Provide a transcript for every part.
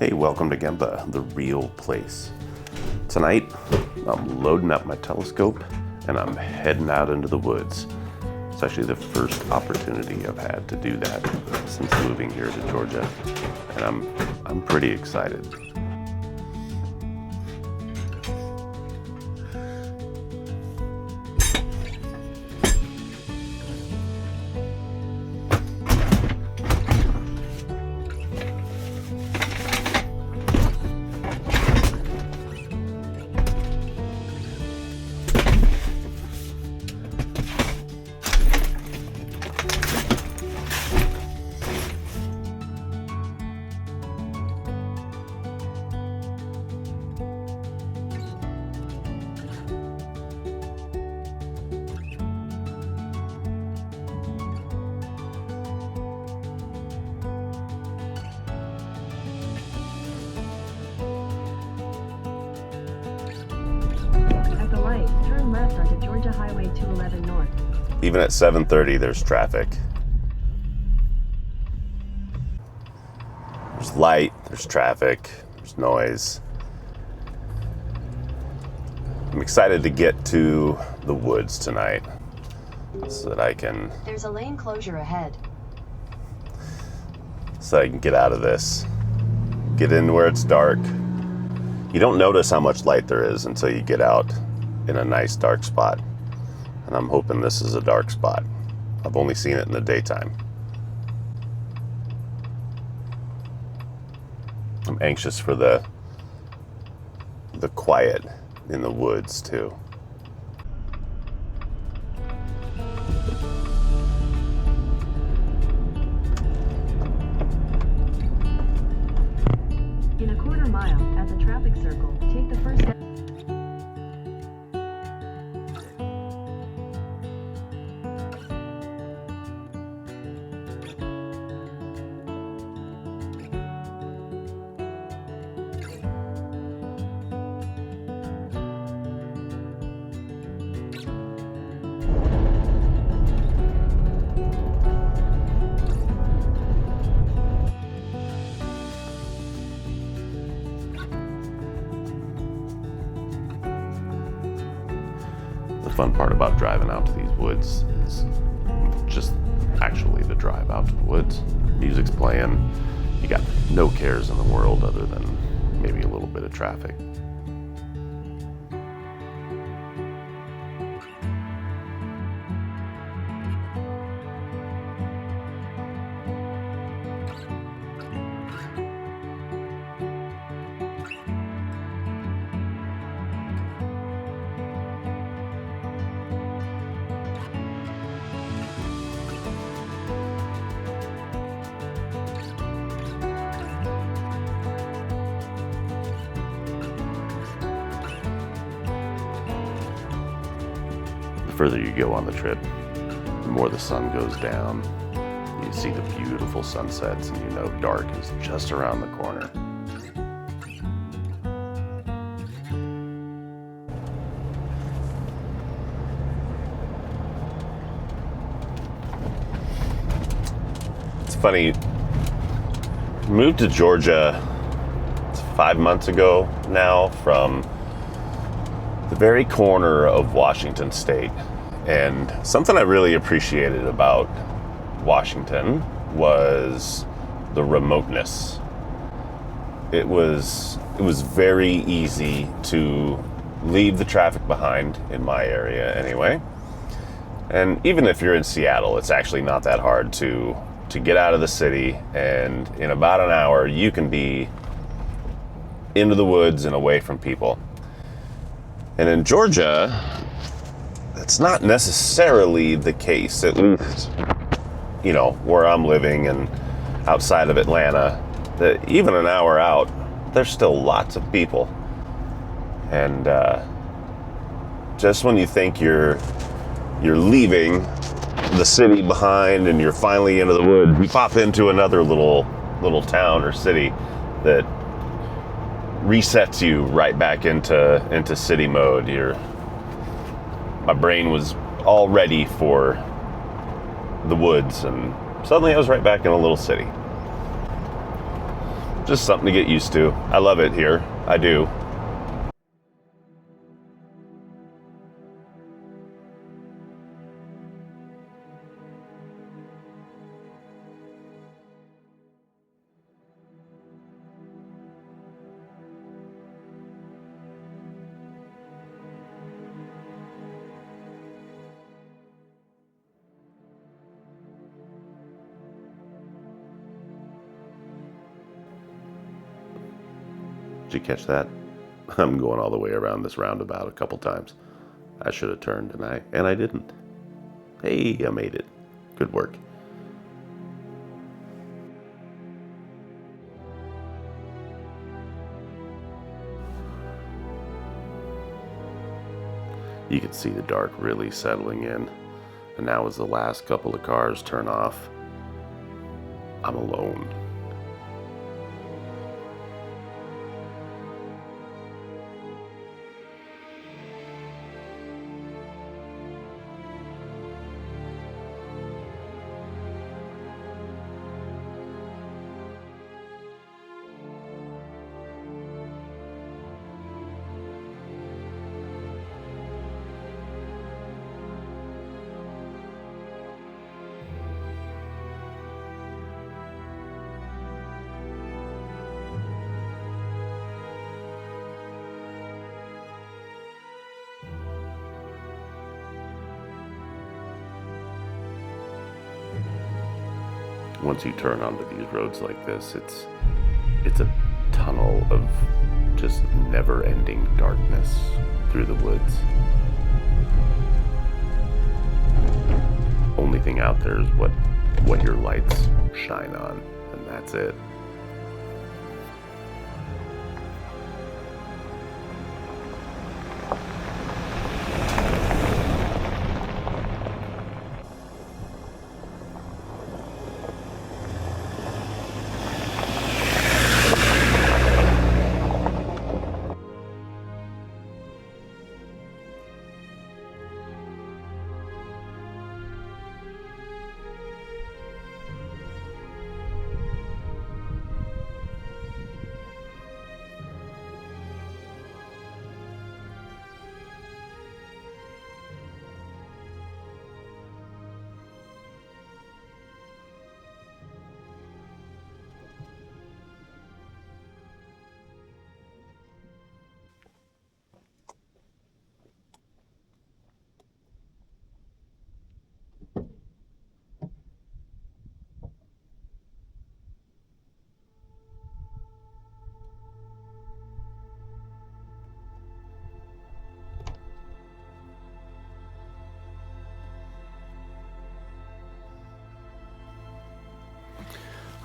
Hey, welcome to Gemba, the real place. Tonight, I'm loading up my telescope and I'm heading out into the woods. It's actually the first opportunity I've had to do that since moving here to Georgia, and I'm pretty excited. Turn left onto Georgia Highway 211 North. Even at 7:30, there's traffic. There's light, there's traffic, there's noise. I'm excited to get to the woods tonight so that I can... There's a lane closure ahead. So I can get out of this, get in where it's dark. You don't notice how much light there is until you get out in a nice dark spot. And I'm hoping this is a dark spot. I've only seen it in the daytime. I'm anxious for the quiet in the woods too. In a quarter mile, at the traffic circle, take the first step. The fun part about driving out to these woods is just actually the drive out to the woods. Music's playing. You got no cares in the world other than maybe a little bit of traffic. The further you go on the trip, the more the sun goes down. You see the beautiful sunsets and you know dark is just around the corner. It's funny, moved to Georgia 5 months ago now from the very corner of Washington State. And something I really appreciated about Washington was the remoteness. It was very easy to leave the traffic behind in my area anyway. And even if you're in Seattle, it's actually not that hard to get out of the city, and in about an hour you can be into the woods and away from people. And in Georgia, that's not necessarily the case, at least, you know, where I'm living and outside of Atlanta, that even an hour out, there's still lots of people. And just when you think you're leaving the city behind and you're finally into the woods, you pop into another little town or city that resets you right back into city mode. My brain was all ready for the woods, and suddenly I was right back in a little city. Just something to get used to. I love it here. I do. Did you catch that? I'm going all the way around this roundabout a couple times. I should have turned and I didn't. Hey, I made it. Good work. You can see the dark really settling in. And now as the last couple of cars turn off, I'm alone. Once you turn onto these roads like this, it's a tunnel of just never-ending darkness through the woods. Only thing out there is what your lights shine on, and that's it.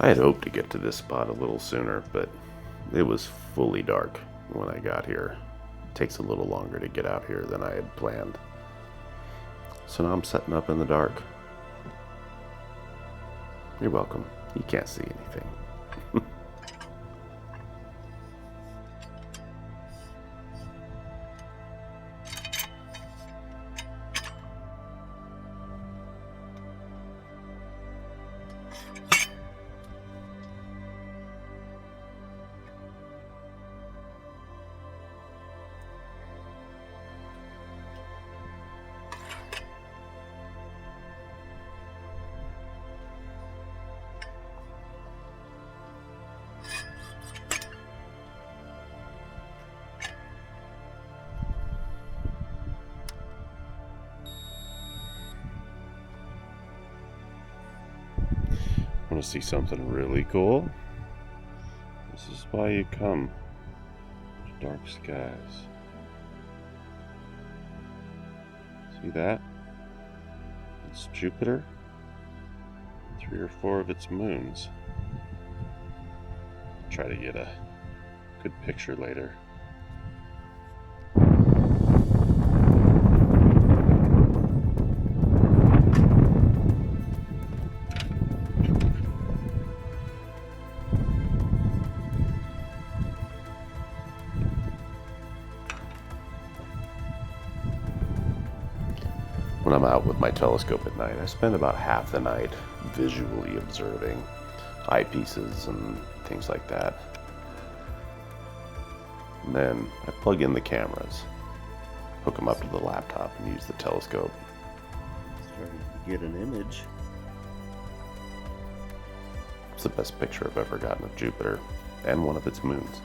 I had hoped to get to this spot a little sooner, but it was fully dark when I got here. It takes a little longer to get out here than I had planned. So now I'm setting up in the dark. You're welcome. You can't see anything. Want to see something really cool? This is why you come to dark skies. See that? It's Jupiter. 3 or 4 of its moons. Try to get a good picture later. When I'm out with my telescope at night, I spend about half the night visually observing eyepieces and things like that. And then I plug in the cameras, hook them up to the laptop, and use the telescope. Starting to get an image. It's the best picture I've ever gotten of Jupiter and one of its moons.